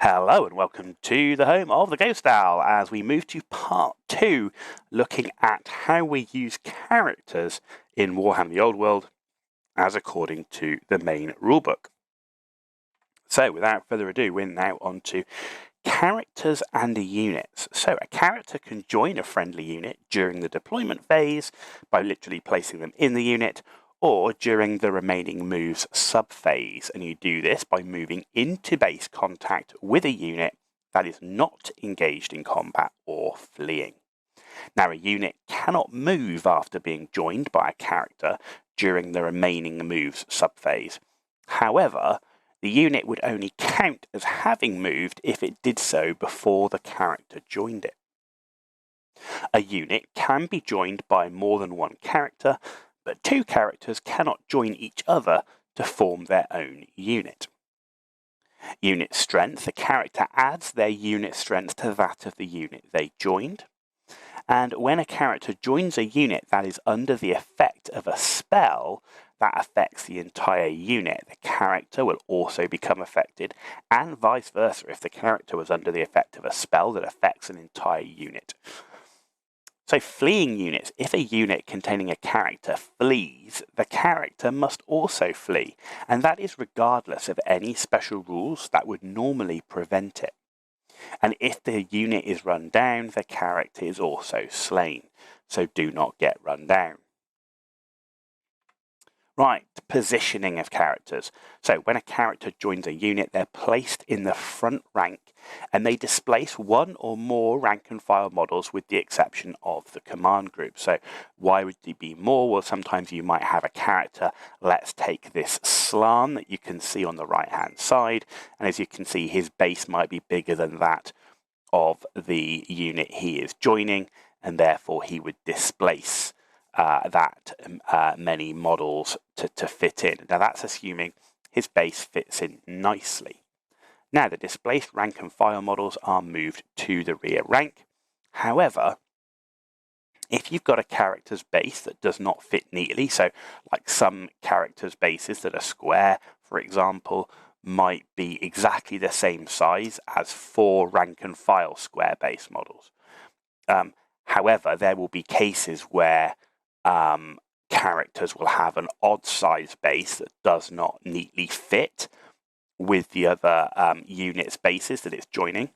Hello and welcome to the home of the Ghost Owl as we move to part 2, looking at how we use characters in Warhammer The Old World as according to the main rulebook. So without further ado, we're now on to characters and units. So a character can join a friendly unit during the deployment phase by literally placing them in the unit, or during the remaining moves sub-phase, and you do this by moving into base contact with a unit that is not engaged in combat or fleeing. Now, a unit cannot move after being joined by a character during the remaining moves sub-phase. However, the unit would only count as having moved if it did so before the character joined it. A unit can be joined by more than one character, but two characters cannot join each other to form their own unit. Unit strength, a character adds their unit strength to that of the unit they joined. And when a character joins a unit that is under the effect of a spell that affects the entire unit, the character will also become affected, and vice versa if the character was under the effect of a spell that affects an entire unit. So fleeing units, if a unit containing a character flees, the character must also flee, and that is regardless of any special rules that would normally prevent it. And if the unit is run down, the character is also slain, so do not get run down. Right, positioning of characters. So when a character joins a unit, they're placed in the front rank and they displace one or more rank and file models with the exception of the command group. So why would there be more? Well, sometimes you might have a character. Let's take this Slan that you can see on the right hand side. And as you can see, his base might be bigger than that of the unit he is joining, and therefore he would displace many models to fit in. Now that's assuming his base fits in nicely. Now the displaced rank and file models are moved to the rear rank. However, if you've got a character's base that does not fit neatly, so like some characters' bases that are square, for example, might be exactly the same size as 4 rank and file square base models. However, there will be cases where characters will have an odd size base that does not neatly fit with the other unit's bases that it's joining.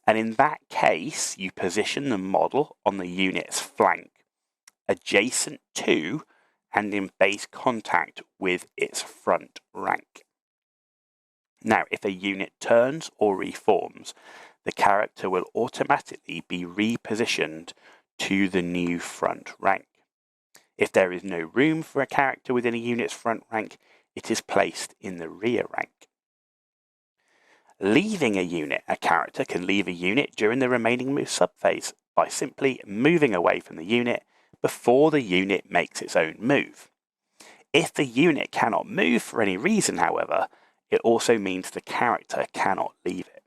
And in that case, you position the model on the unit's flank, adjacent to and in base contact with its front rank. Now, if a unit turns or reforms, the character will automatically be repositioned to the new front rank. If there is no room for a character within a unit's front rank, it is placed in the rear rank. Leaving a unit, a character can leave a unit during the remaining move subphase by simply moving away from the unit before the unit makes its own move. If the unit cannot move for any reason, however, it also means the character cannot leave it.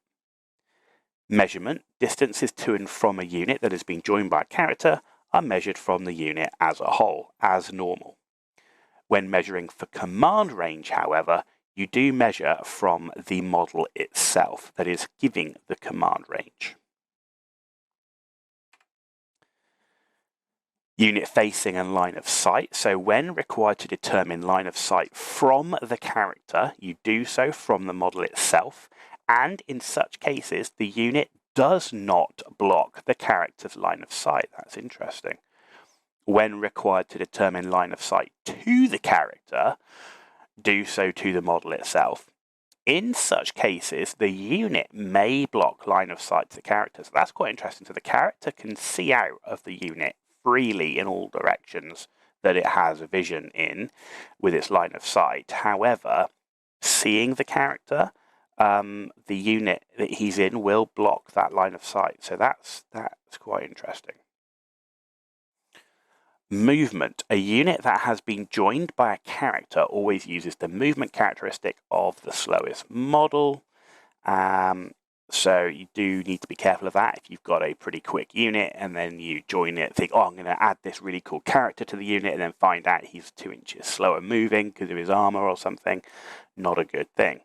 Measurement, distances to and from a unit that has been joined by a character, are measured from the unit as a whole, as normal. When measuring for command range, however, you do measure from the model itself that is giving the command range. Unit facing and line of sight. So when required to determine line of sight from the character, you do so from the model itself, and in such cases, the unit does not block the character's line of sight. That's interesting. When required to determine line of sight to the character, do so to the model itself. In such cases, the unit may block line of sight to the character. So that's quite interesting. So the character can see out of the unit freely in all directions that it has vision in with its line of sight. However, seeing the character, the unit that he's in will block that line of sight. So that's quite interesting. Movement. A unit that has been joined by a character always uses the movement characteristic of the slowest model. So you do need to be careful of that. If you've got a pretty quick unit and then you join it, think, oh, I'm going to add this really cool character to the unit, and then find out he's 2 inches slower moving because of his armor or something, not a good thing.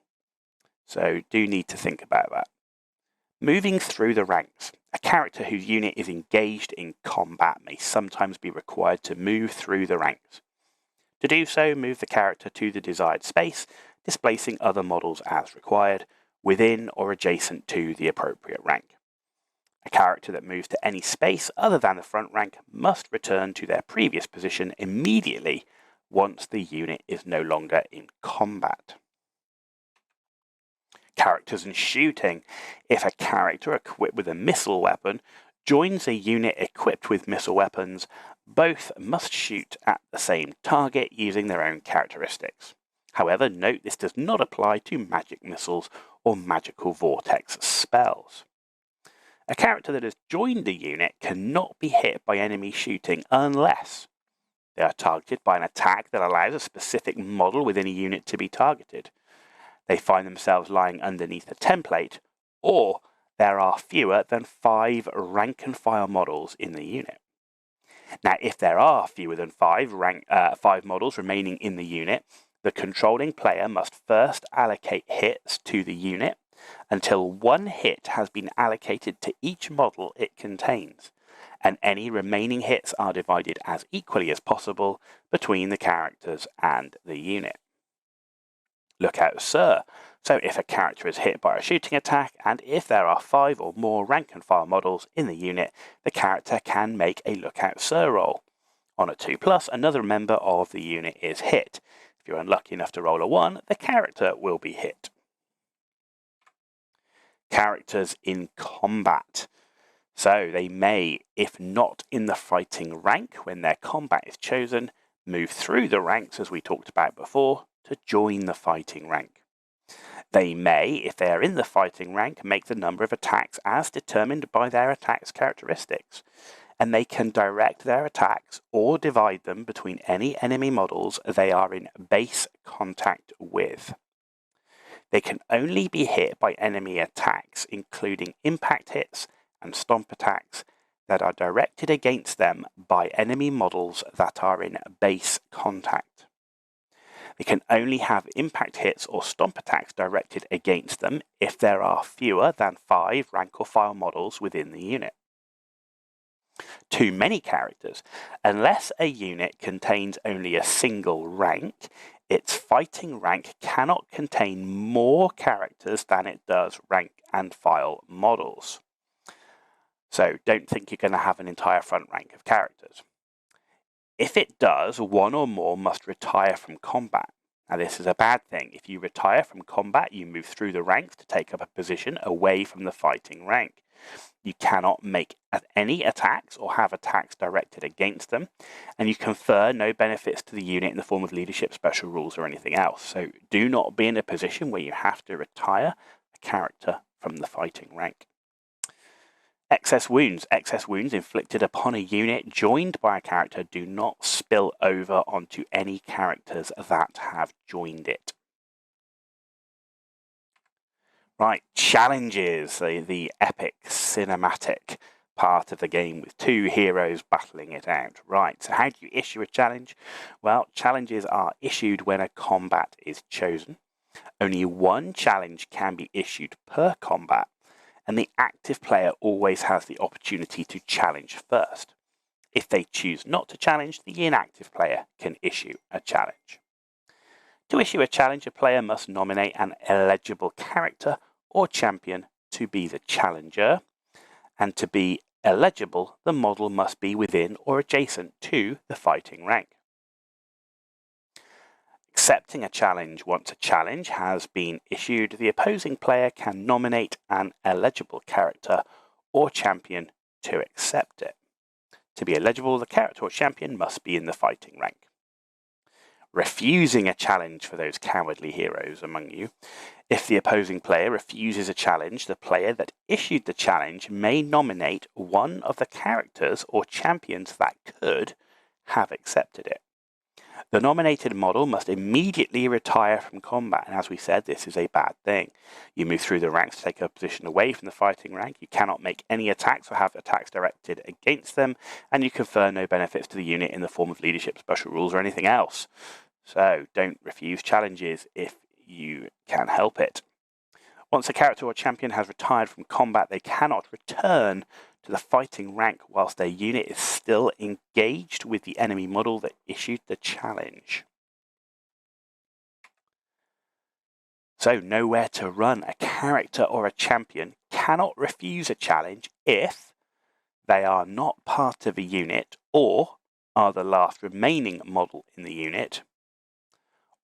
So do need to think about that. Moving through the ranks. A character whose unit is engaged in combat may sometimes be required to move through the ranks. To do so, move the character to the desired space, displacing other models as required, within or adjacent to the appropriate rank. A character that moves to any space other than the front rank must return to their previous position immediately once the unit is no longer in combat. Characters and shooting. If a character equipped with a missile weapon joins a unit equipped with missile weapons, both must shoot at the same target using their own characteristics. However, note this does not apply to magic missiles or magical vortex spells. A character that has joined a unit cannot be hit by enemy shooting unless they are targeted by an attack that allows a specific model within a unit to be targeted, they find themselves lying underneath a template, or there are fewer than 5 rank and file models in the unit. Now, if there are fewer than 5 models remaining in the unit, the controlling player must first allocate hits to the unit until 1 hit has been allocated to each model it contains, and any remaining hits are divided as equally as possible between the characters and the unit. Look out, sir. So if a character is hit by a shooting attack, and if there are 5 or more rank and file models in the unit, the character can make a lookout, sir roll. On a 2+, another member of the unit is hit. If you're unlucky enough to roll a 1, the character will be hit. Characters in combat. So they may, if not in the fighting rank when their combat is chosen, move through the ranks as we talked about before to join the fighting rank. They may, if they are in the fighting rank, make the number of attacks as determined by their attack's characteristics, and they can direct their attacks or divide them between any enemy models they are in base contact with. They can only be hit by enemy attacks, including impact hits and stomp attacks that are directed against them by enemy models that are in base contact. They can only have impact hits or stomp attacks directed against them if there are fewer than 5 rank or file models within the unit. Too many characters. Unless a unit contains only a single rank, its fighting rank cannot contain more characters than it does rank and file models. So don't think you're going to have an entire front rank of characters. If it does, 1 or more must retire from combat. Now this is a bad thing. If you retire from combat, you move through the ranks to take up a position away from the fighting rank. You cannot make any attacks or have attacks directed against them, and you confer no benefits to the unit in the form of leadership, special rules, or anything else. So do not be in a position where you have to retire a character from the fighting rank. Excess wounds. Excess wounds inflicted upon a unit joined by a character do not spill over onto any characters that have joined it. Right, challenges, the epic cinematic part of the game with 2 heroes battling it out. Right, so how do you issue a challenge? Well, challenges are issued when a combat is chosen. Only 1 challenge can be issued per combat, and the active player always has the opportunity to challenge first. If they choose not to challenge, the inactive player can issue a challenge. To issue a challenge, a player must nominate an eligible character or champion to be the challenger, and to be eligible, the model must be within or adjacent to the fighting rank. Accepting a challenge. Once a challenge has been issued, the opposing player can nominate an eligible character or champion to accept it. To be eligible, the character or champion must be in the fighting rank. Refusing a challenge for those cowardly heroes among you. If the opposing player refuses a challenge, the player that issued the challenge may nominate one of the characters or champions that could have accepted it. The nominated model must immediately retire from combat, and as we said, this is a bad thing. You move through the ranks to take a position away from the fighting rank, you cannot make any attacks or have attacks directed against them, and you confer no benefits to the unit in the form of leadership, special rules, or anything else. So don't refuse challenges if you can help it. Once a character or champion has retired from combat, they cannot return to the fighting rank whilst their unit is still engaged with the enemy model that issued the challenge. So, nowhere to run. A character or a champion cannot refuse a challenge if they are not part of a unit or are the last remaining model in the unit,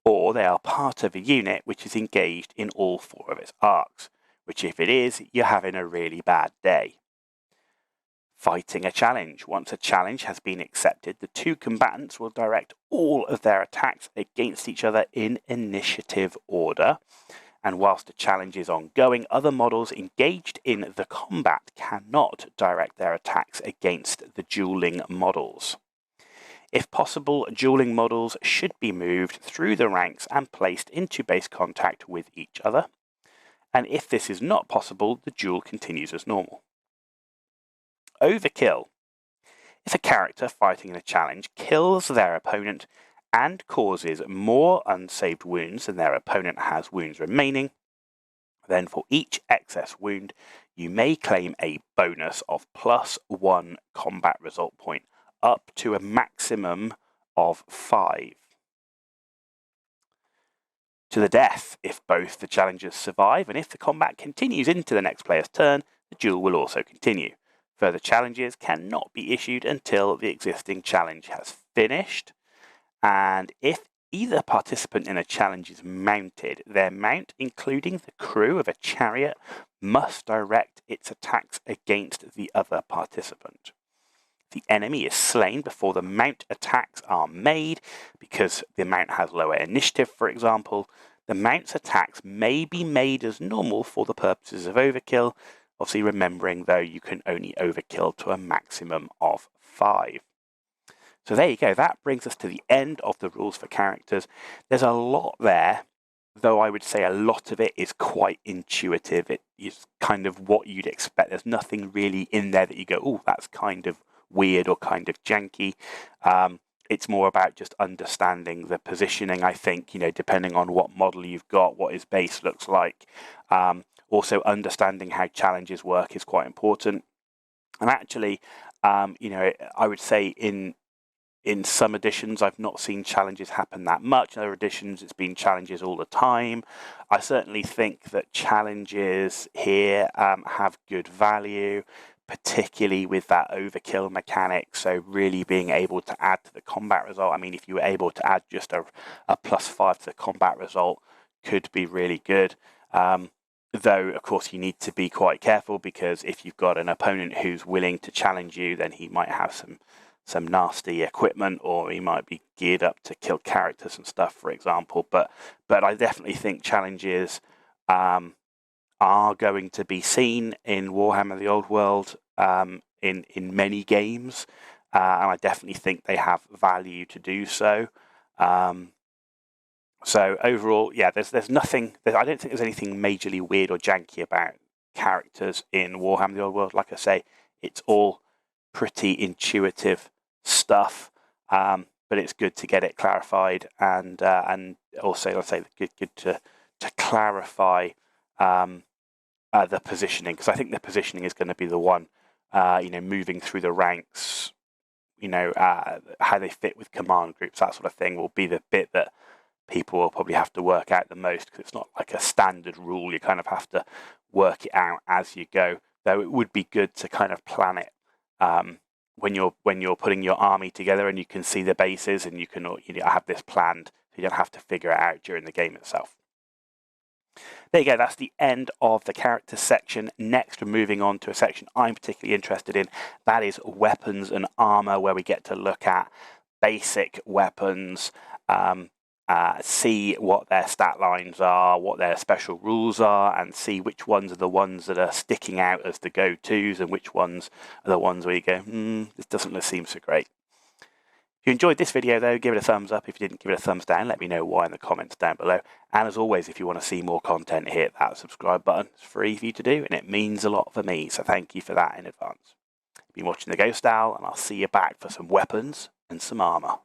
or they are part of a unit which is engaged in all 4 of its arcs, which if it is, you're having a really bad day. Fighting a challenge. Once a challenge has been accepted, the 2 combatants will direct all of their attacks against each other in initiative order. And whilst the challenge is ongoing, other models engaged in the combat cannot direct their attacks against the dueling models. If possible, dueling models should be moved through the ranks and placed into base contact with each other. And if this is not possible, the duel continues as normal. Overkill. If a character fighting in a challenge kills their opponent and causes more unsaved wounds than their opponent has wounds remaining, then for each excess wound, you may claim a bonus of +1 combat result point, up to a maximum of 5. To the death, if both the challengers survive, and if the combat continues into the next player's turn, the duel will also continue. Further challenges cannot be issued until the existing challenge has finished. And if either participant in a challenge is mounted, their mount, including the crew of a chariot, must direct its attacks against the other participant. The enemy is slain before the mount attacks are made, because the mount has lower initiative, for example. The mount's attacks may be made as normal for the purposes of overkill, obviously remembering, though, you can only overkill to a maximum of 5. So there you go, that brings us to the end of the rules for characters. There's a lot there, though I would say a lot of it is quite intuitive. It is kind of what you'd expect. There's nothing really in there that you go, oh, that's kind of weird or kind of janky. It's more about just understanding the positioning, I think, depending on what model you've got, what his base looks like. Also, understanding how challenges work is quite important. And actually, I would say in some editions, I've not seen challenges happen that much. In other editions, it's been challenges all the time. I certainly think that challenges here have good value, particularly with that overkill mechanic. So really being able to add to the combat result. I mean, if you were able to add just a +5 to the combat result, could be really good. Though, of course, you need to be quite careful, because if you've got an opponent who's willing to challenge you, then he might have some nasty equipment, or he might be geared up to kill characters and stuff, for example. But I definitely think challenges are going to be seen in Warhammer The Old World in many games, and I definitely think they have value to do so. So overall, yeah, there's nothing. I don't think there's anything majorly weird or janky about characters in Warhammer The Old World. Like I say, it's all pretty intuitive stuff, but it's good to get it clarified, and also, let's say, good to clarify the positioning, because I think the positioning is going to be the one, moving through the ranks, how they fit with command groups, that sort of thing, will be the bit that people will probably have to work out the most, because it's not like a standard rule. You kind of have to work it out as you go, though it would be good to kind of plan it when you're putting your army together, and you can see the bases, and you can have this planned, so you don't have to figure it out during the game itself. There you go, that's the end of the character section. Next, we're moving on to a section I'm particularly interested in. That is weapons and armor, where we get to look at basic weapons, see what their stat lines are, what their special rules are, and see which ones are the ones that are sticking out as the go-tos, and which ones are the ones where you go, this doesn't seem so great. If you enjoyed this video, though, give it a thumbs up. If you didn't, give it a thumbs down. Let me know why in the comments down below. And as always, if you want to see more content, hit that subscribe button. It's free for you to do, and it means a lot for me, so thank you for that in advance. You've been watching The Ghost Owl, and I'll see you back for some weapons and some armor.